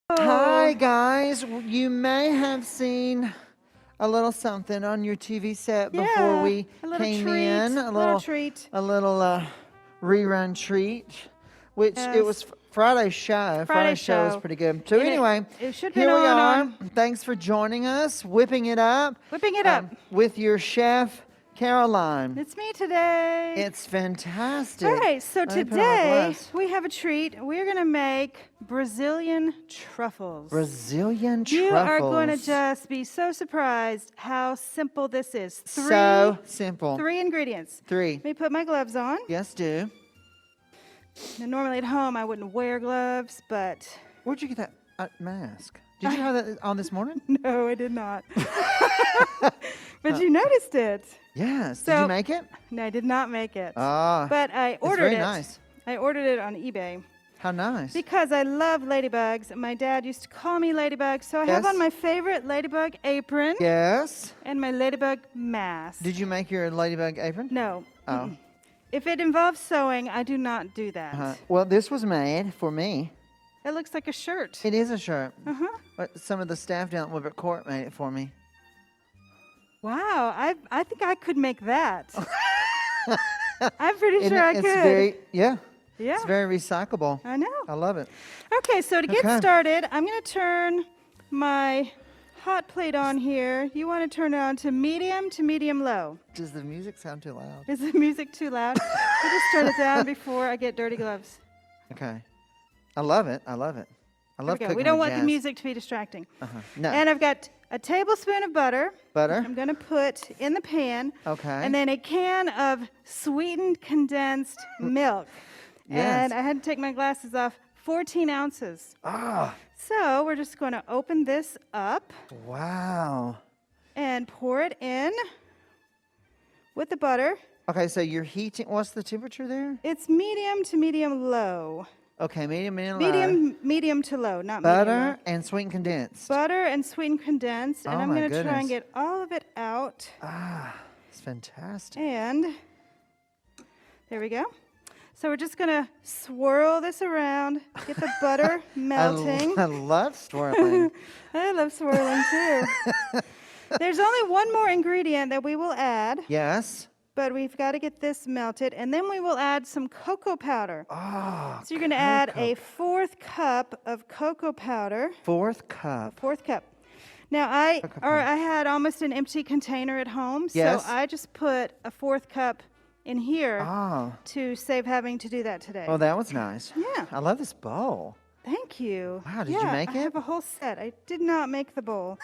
Hi, guys. You may have seen a little something on your TV set before we came in. A little treat. A little rerun treat, which it was Friday's show. Friday's show was pretty good. So anyway, here we are. Thanks for joining us. Whipping it up. With your chef, Caroline. It's me today. It's fantastic. All right, so today we have a treat. We're going to make Brazilian truffles. Brazilian truffles. You are going to just be so surprised how simple this is. So simple. 3 ingredients. 3. Let me put my gloves on. Yes, do. Now, normally at home I wouldn't wear gloves, but... Where'd you get that mask? Did you have that on this morning? No, I did not. But you noticed it. Yes. Did you make it? No, I did not make it. Ah. But I ordered it. It's very nice. I ordered it on eBay. How nice. Because I love ladybugs. My dad used to call me Ladybug. So I have on my favorite ladybug apron. Yes. And my ladybug mask. Did you make your ladybug apron? No. Oh. If it involves sewing, I do not do that. Well, this was made for me. It looks like a shirt. It is a shirt. Uh-huh. But some of the staff down at Woodward Court made it for me. Wow. I think I could make that. I'm pretty sure I could. Yeah. Yeah. It's very recyclable. I know. I love it. Okay, so to get started, I'm going to turn my hot plate on here. You want to turn it on to medium low. Does the music sound too loud? Is the music too loud? I'll just turn it down before I get dirty gloves. Okay. I love it. I love it. I love cooking. We don't with want the music to be distracting. No. And I've got a tablespoon of butter. Butter. I'm going to put in the pan. Okay. And then a can of sweetened condensed milk. Yes. And I had to take my glasses off. 14 ounces. Ah. So we're just going to open this up. Wow. And pour it in with the butter. Okay, so you're heating. What's the temperature there? It's medium to medium low. Okay, medium to low. Medium to low, not butter medium low. and sweetened condensed. Butter and sweetened condensed. And I'm going to try and get all of it out. Ah, it's fantastic. And there we go. So we're just going to swirl this around, get the butter melting. I love swirling. I love swirling too. There's only one more ingredient that we will add. Yes. But we've got to get this melted, and then we will add some cocoa powder. Oh, so you're going to add a 4th cup of cocoa powder. 4th cup. 4th cup. Now, I had almost an empty container at home, so I just put a 4th cup in here to save having to do that today. Oh, that was nice. Yeah. I love this bowl. Thank you. Wow, did you make it? I have a whole set. I did not make the bowl.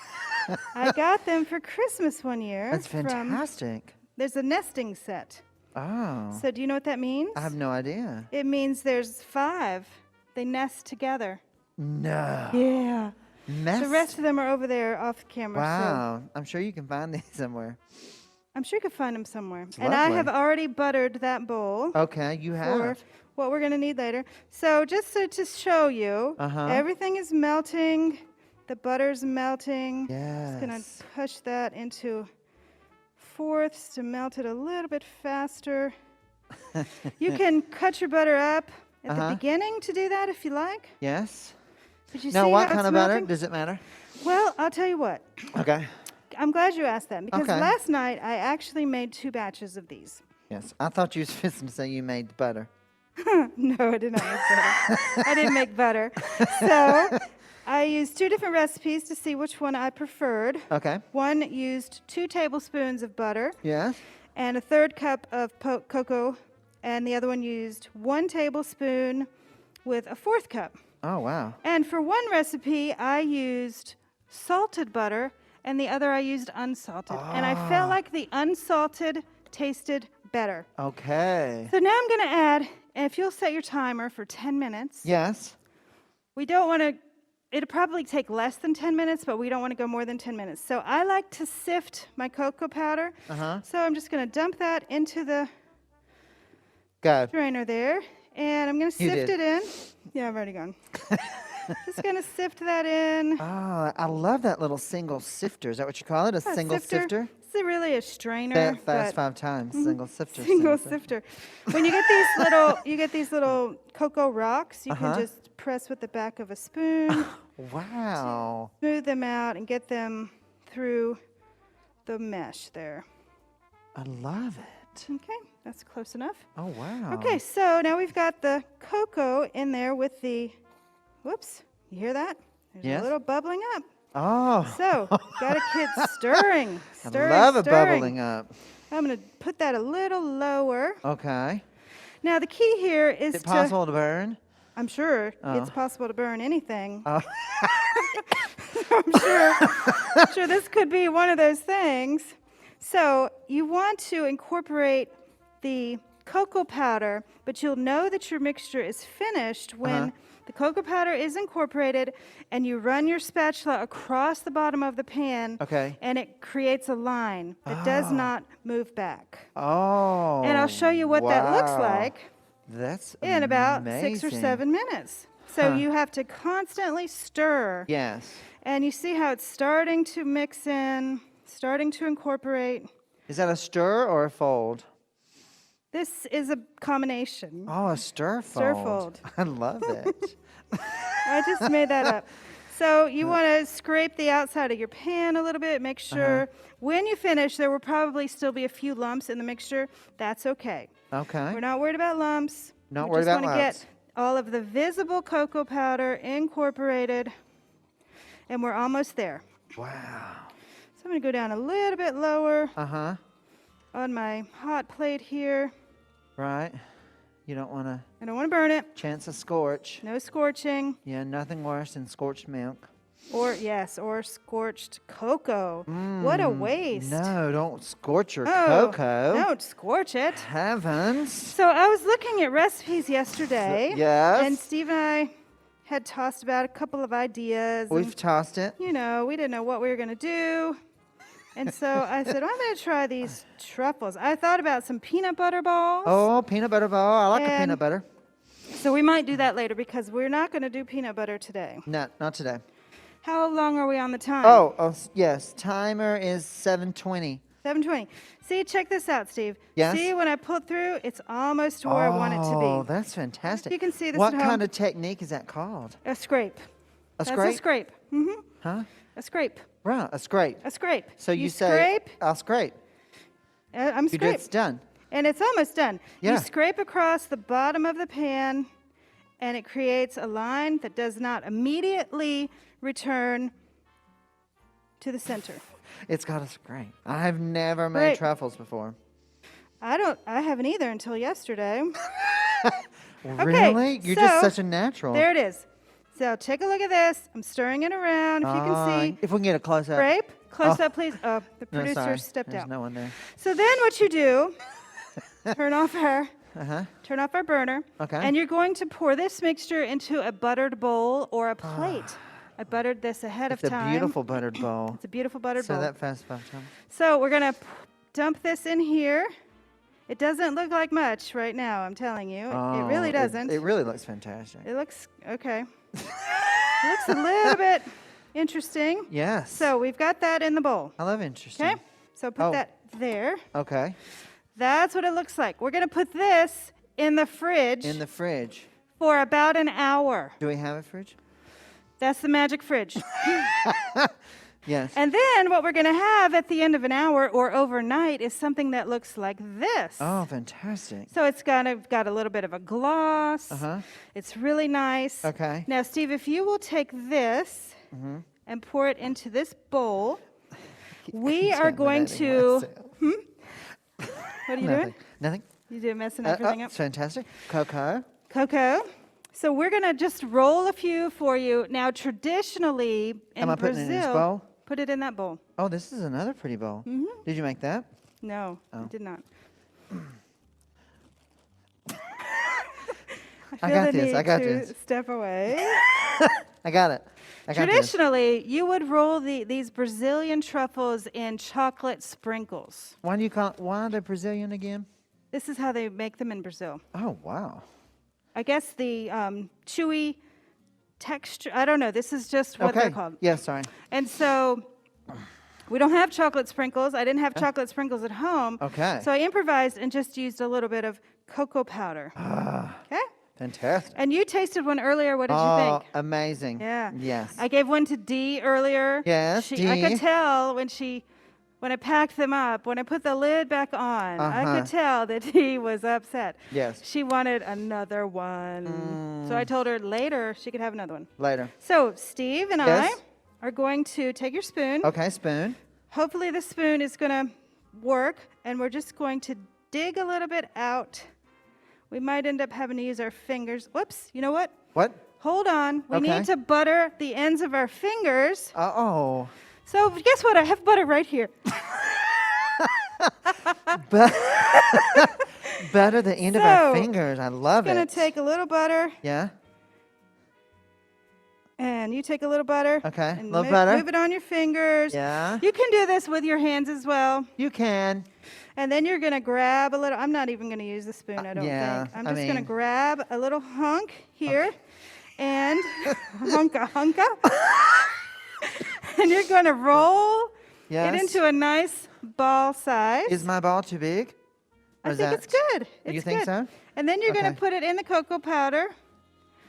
I got them for Christmas one year. That's fantastic. There's a nesting set. Oh. So do you know what that means? I have no idea. It means there's 5. They nest together. No. Yeah. Nest? The rest of them are over there off camera. Wow. So I'm sure you can find these somewhere. I'm sure you could find them somewhere. It's and lovely. I have already buttered that bowl. Okay, you have. For what we're going to need later. So just to show you, everything is melting. The butter's melting. Yes. Just going to push that into 4ths to melt it a little bit faster. You can cut your butter up at the beginning to do that if you like. Yes. Did you now, see what how kind it's of melting? butter? Does it matter? Well, I'll tell you what. Okay. I'm glad you asked that because last night I actually made 2 batches of these. Yes. I thought you was fixing to say you made the butter. No, I did not make butter. I didn't make butter. So I used 2 different recipes to see which one I preferred. Okay. One used 2 tablespoons of butter. Yes. And a 3rd cup of cocoa. And the other one used 1 tablespoon with a 4th cup. Oh, wow. And for one recipe, I used salted butter, and the other I used unsalted. And I felt like the unsalted tasted better. Okay. So now I'm going to add, if you'll set your timer for 10 minutes. Yes. We don't want to, it'll probably take less than 10 minutes, but we don't want to go more than 10 minutes. So I like to sift my cocoa powder. So I'm just going to dump that into the drainer there. And I'm going to sift it in. Yeah, I've already gone. Just going to sift that in. Oh, I love that little single sifter. Is that what you call it? A single sifter? It's really a strainer. Say it fast 5 times. Single sifter. Single sifter. When you get these little cocoa rocks, you can just press with the back of a spoon. Wow. Smooth them out and get them through the mesh there. I love it. Okay, that's close enough. Oh, wow. Okay, so now we've got the cocoa in there with the, whoops, you hear that? There's a little bubbling up. Oh. So, got to keep stirring. I love it bubbling up. I'm going to put that a little lower. Okay. Now, the key here is Is it possible to burn? I'm sure it's possible to burn anything. Oh. I'm sure this could be one of those things. So you want to incorporate the cocoa powder, but you'll know that your mixture is finished when the cocoa powder is incorporated and you run your spatula across the bottom of the pan. Okay. And it creates a line that does not move back. Oh. And I'll show you what that looks like. That's in about amazing. 6 or 7 minutes. So you have to constantly stir. Yes. And you see how it's starting to mix in, starting to incorporate. Is that a stir or a fold? This is a combination. Oh, a stir fold. Stir fold. I love it. I just made that up. So you want to scrape the outside of your pan a little bit. Make sure when you finish, there will probably still be a few lumps in the mixture. That's okay. Okay. We're not worried about lumps. Not worried about lumps. We just want to get all of the visible cocoa powder incorporated. And we're almost there. Wow. So I'm going to go down a little bit lower on my hot plate here. Right. You don't want to... I don't want to burn it. Chance of scorch. No scorching. Yeah, nothing worse than scorched milk. Or scorched cocoa. What a waste. No, don't scorch your cocoa. Don't scorch it. Heavens. So I was looking at recipes yesterday. Yes. And Steve and I had tossed about a couple of ideas. We've tossed it. You know, we didn't know what we were going to do. And so I said, I'm going to try these truffles. I thought about some peanut butter balls. Oh, peanut butter ball. I like a peanut butter. So we might do that later because we're not going to do peanut butter today. No, not today. How long are we on the time? Oh, yes. Timer is 7:20. 7:20. See, check this out, Steve. Yes? See, when I pull through, it's almost where I want it to be. Oh, that's fantastic. You can see this What at home. kind of technique is that called? A scrape. A That's scrape? a scrape. Mm-hmm. Huh? A scrape. Right, a scrape. A scrape. So you say, scrape. I'll scrape. I'm scrape. It's done. And it's almost done. Yeah. You scrape across the bottom of the pan, and it creates a line that does not immediately return to the center. It's got a scrape. I've never made truffles before. I haven't either until yesterday. Really? You're just such a natural. There it is. So take a look at this. I'm stirring it around. If you can see. If we can get a close up. Scrape. Close up, please. Oh, the No, producer sorry. stepped There's out. no one there. So then what you do, turn off our burner. Okay. And you're going to pour this mixture into a buttered bowl or a plate. I buttered this ahead of time. It's a beautiful buttered bowl. It's a beautiful buttered bowl. Say that fast 5 times. So we're going to dump this in here. It doesn't look like much right now, I'm telling you. It really doesn't. It really looks fantastic. It looks, okay. It looks a little bit interesting. Yes. So we've got that in the bowl. I love interesting. Okay? So put that there. Okay. That's what it looks like. We're going to put this in the fridge. In the fridge. For about an hour. Do we have a fridge? That's the magic fridge. Yes. And then what we're going to have at the end of an hour or overnight is something that looks like this. Oh, fantastic. So it's got a little bit of a gloss. It's really nice. Okay. Now, Steve, if you will take this and pour it into this bowl, we are going to... What are you doing? Nothing. You're messing everything up. Fantastic. Cocoa. So we're going to just roll a few for you. Now, traditionally in Am I putting it in this Brazil, bowl? put it in that bowl. Oh, this is another pretty bowl. Did you make that? No, I did not. I got this. I got this. this. Step away. I got it. I got this. Traditionally, you would roll these Brazilian truffles in chocolate sprinkles. Why are they Brazilian again? This is how they make them in Brazil. Oh, wow. I guess the chewy texture. I don't know. This is just what they're called. Yeah, sorry. And so we don't have chocolate sprinkles. I didn't have chocolate sprinkles at home. Okay. So I improvised and just used a little bit of cocoa powder. Okay? Fantastic. And you tasted one earlier. What did you think? Amazing. Yeah. Yes. I gave one to Dee earlier. Yes, Dee. I could tell when I packed them up, when I put the lid back on, I could tell that Dee was upset. Yes. She wanted another one. So I told her later she could have another one. Later. So Steve and Yes. I are going to take your spoon. Okay, spoon. Hopefully the spoon is going to work, and we're just going to dig a little bit out. We might end up having to use our fingers. Whoops, you know what? What? Hold on. We need to butter the ends of our fingers. Uh-oh. So guess what? I have butter right here. Butter the end of our fingers. I love it. I'm going to take a little butter. Yeah. And you take a little butter. Okay, And little butter. Move it on your fingers. Yeah. You can do this with your hands as well. You can. And then you're going to grab a little. I'm not even going to use the spoon, I don't yeah, think. I'm just going to grab a little hunk here. And hunka. And you're going to roll it into a nice ball size. Is my ball too big? I think it's good. You think so? And then you're going to put it in the cocoa powder.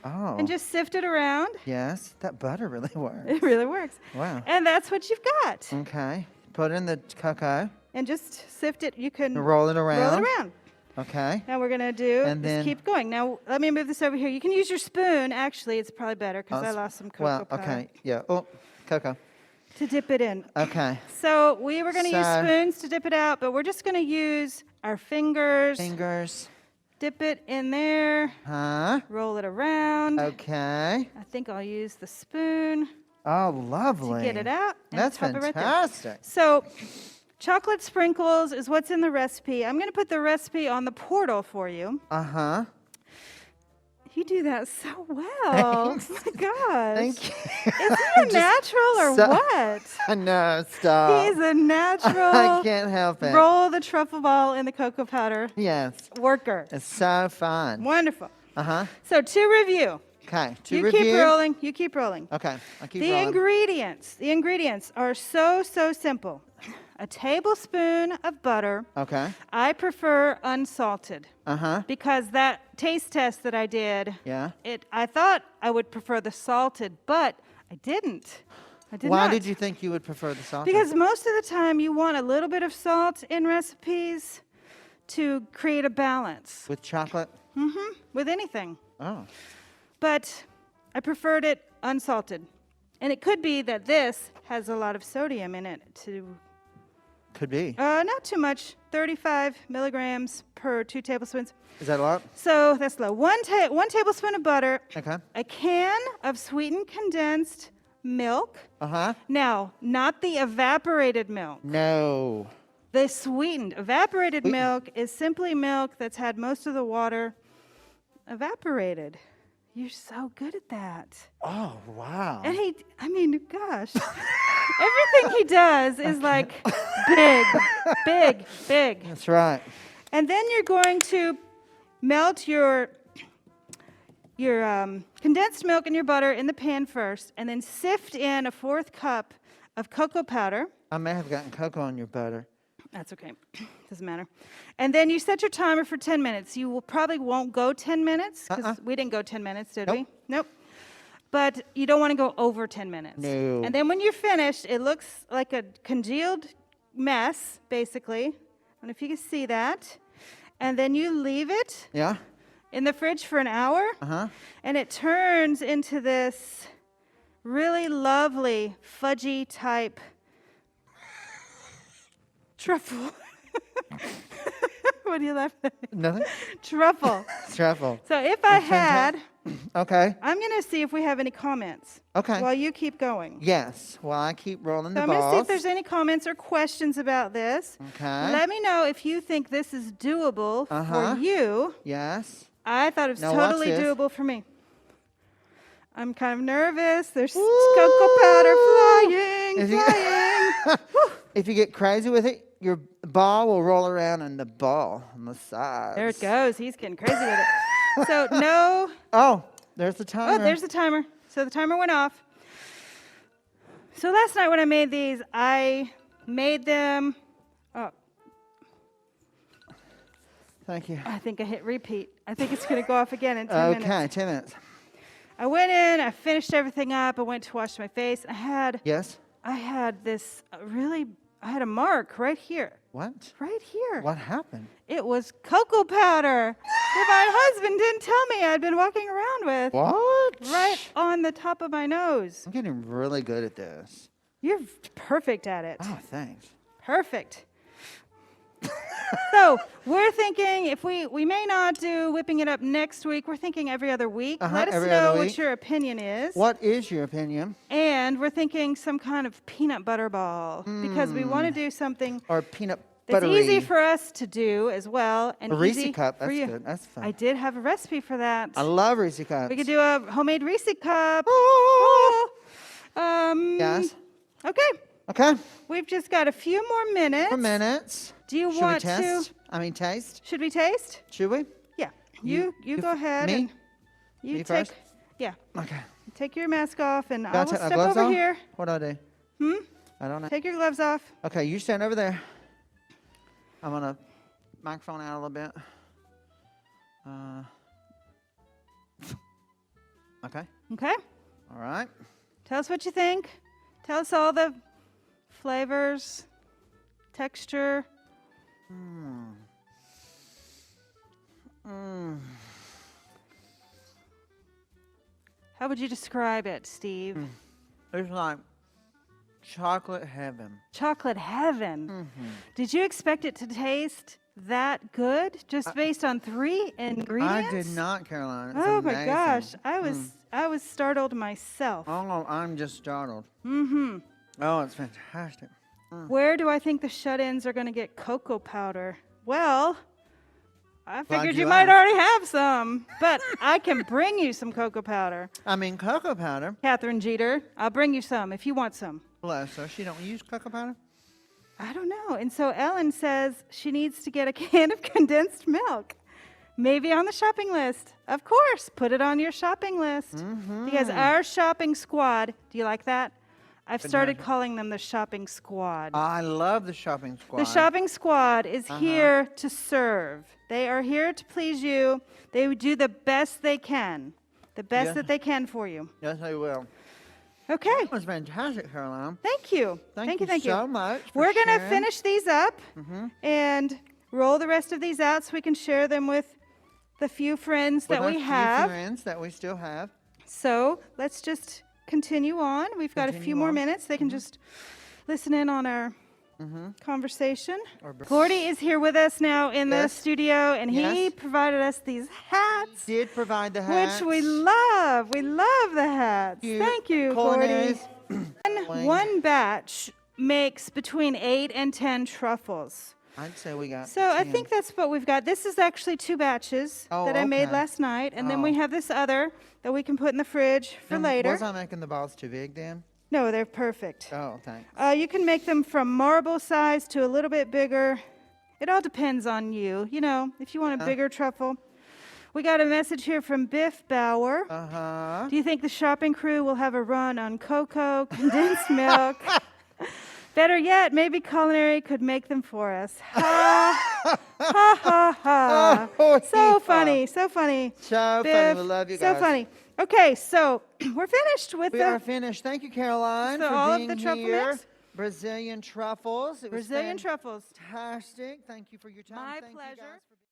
Oh. And just sift it around. Yes, that butter really works. It really works. Wow. And that's what you've got. Okay. Put it in the cocoa. And just sift it. You can roll it around. Roll it around. Okay. Now we're going to do is keep going. Now let me move this over here. You can use your spoon. Actually, it's probably better because I lost some cocoa powder. Okay. Yeah. Oh, cocoa. To dip it in. Okay. So we were going to use spoons to dip it out, but we're just going to use our fingers. Dip it in there. Roll it around. Okay. I think I'll use the spoon. Oh, lovely. To get it out. That's fantastic. Right, so chocolate sprinkles is what's in the recipe. I'm going to put the recipe on the portal for you. Uh-huh. You do that so well. Thanks. Oh, my gosh. Thank you. Is he a natural or what? No, stop. He's a natural. I can't help it. Roll the truffle ball in the cocoa powder. Yes. Worker. It's so fun. Wonderful. Uh-huh. So to review. Okay. You keep rolling. You keep rolling. Okay. I keep rolling. The ingredients are so simple. A tablespoon of butter. Okay. I prefer unsalted. Uh-huh. Because that taste test that I did, yeah. I thought I would prefer the salted, but I didn't. Why did you think you would prefer the salted? Because most of the time you want a little bit of salt in recipes to create a balance. With chocolate? Mm-hmm. With anything. Oh. But I preferred it unsalted. And it could be that this has a lot of sodium in it to... Could be. Not too much. 35 milligrams per 2 tablespoons. Is that a lot? So that's low. One tablespoon of butter. Okay. A can of sweetened condensed milk. Uh-huh. Now, not the evaporated milk. No. The sweetened. Evaporated milk is simply milk that's had most of the water evaporated. You're so good at that. Oh, wow. And gosh. Everything he does is like big. That's right. And then you're going to melt your condensed milk and your butter in the pan first, and then sift in a 1/4 cup of cocoa powder. I may have gotten cocoa on your butter. That's okay. Doesn't matter. And then you set your timer for 10 minutes. You probably won't go 10 minutes because we didn't go 10 minutes, did we? Nope. But you don't want to go over 10 minutes. No. And then when you're finished, it looks like a congealed mess, basically. I don't know if you can see that. And then you leave it in the fridge for an hour. Uh-huh. And it turns into this really lovely fudgy type truffle. What are you laughing at? Nothing? Truffle. Truffle. So if I had... Okay. I'm going to see if we have any comments. Okay. While you keep going. Yes. While I keep rolling the balls. I'm going to see if there's any comments or questions about this. Okay. Let me know if you think this is doable for you. Yes. I thought it was now totally doable for me. I'm kind of nervous. There's cocoa powder flying. If you get crazy with it, your ball will roll around in the ball on the sides. There it goes. He's getting crazy with it. So no. Oh, there's the timer. Oh, there's the timer. So the timer went off. So last night when I made these, I made them. Oh, thank you. I think I hit repeat. I think it's going to go off again in 10 minutes. Okay, 10 minutes. I went in, I finished everything up, I went to wash my face. Yes? I had this I had a mark right here. What? Right here. What happened? It was cocoa powder that my husband didn't tell me I'd been walking around with. What? Right on the top of my nose. I'm getting really good at this. You're perfect at it. Oh, thanks. Perfect. So we're thinking if we may not do whipping it up next week. We're thinking every other week. Let us know what your opinion is. What is your opinion? And we're thinking some kind of peanut butter ball because we want to do something or peanut that's buttery. easy for us to do as well. And a Reese easy cup. For That's you. good. That's fun. I did have a recipe for that. I love Reese cups. We could do a homemade Reese cup. Yes. Okay. Okay. We've just got a few more minutes. Do you want to? Taste? Should we taste? Should we? Yeah. You go ahead. Me? And you Me take. first? Yeah. Okay. Take your mask off, and I will take my step gloves over off? here. What do I do? I don't know. Take your gloves off. Okay, you stand over there. I'm going to microphone out a little bit. Okay. Okay. All right. Tell us what you think. Tell us all the flavors, texture. How would you describe it, Steve? It's like chocolate heaven. Chocolate heaven. Did you expect it to taste that good just based on 3 ingredients? I did not, Caroline. It's oh amazing. my gosh, I was startled myself. Oh, I'm just startled. Oh, it's fantastic. Where do I think the shut-ins are going to get cocoa powder? Well, I figured you might already have some, but I can bring you some cocoa powder. I mean, cocoa powder. Catherine Jeter, I'll bring you some if you want some. Bless her. She don't use cocoa powder? I don't know. And so Ellen says she needs to get a can of condensed milk. Maybe on the shopping list. Of course, put it on your shopping list. Because our shopping squad, do you like that? I've started calling them the shopping squad. I love the shopping squad. The shopping squad is here to serve. They are here to please you. They do the best they can. The best that they can for you. Yes, they will. Okay. That was fantastic, Caroline. Thank you. Thank you so much. We're going to finish these up and roll the rest of these out so we can share them with the few friends that we have. Few friends that we still have. So let's just continue on. We've got a few more minutes. They can just listen in on our conversation. Gordy is here with us now in the studio, and he provided us these hats. He did provide the hats. Which we love. We love the hats. Thank you, Gordy. One batch makes between 8 and 10 truffles. I'd say we got 10. I think that's what we've got. This is actually 2 batches that I made last night, and then we have this other that we can put in the fridge for later. Was I making the balls too big then? No, they're perfect. Oh, thanks. You can make them from marble size to a little bit bigger. It all depends on you. You know, if you want a bigger truffle. We got a message here from Biff Bauer. Do you think the shopping crew will have a run on cocoa, condensed milk? Better yet, maybe Culinary could make them for us. Ha, ha, ha, ha. Oh, so funny, so funny. So Biff, funny. We love you guys. So funny. Okay, so we're finished with We are finished. Thank you, Caroline, for all being of the truffle here. mix. Brazilian truffles. It was Brazilian truffles. fantastic. Thank you for your time. My Thank you pleasure. guys for being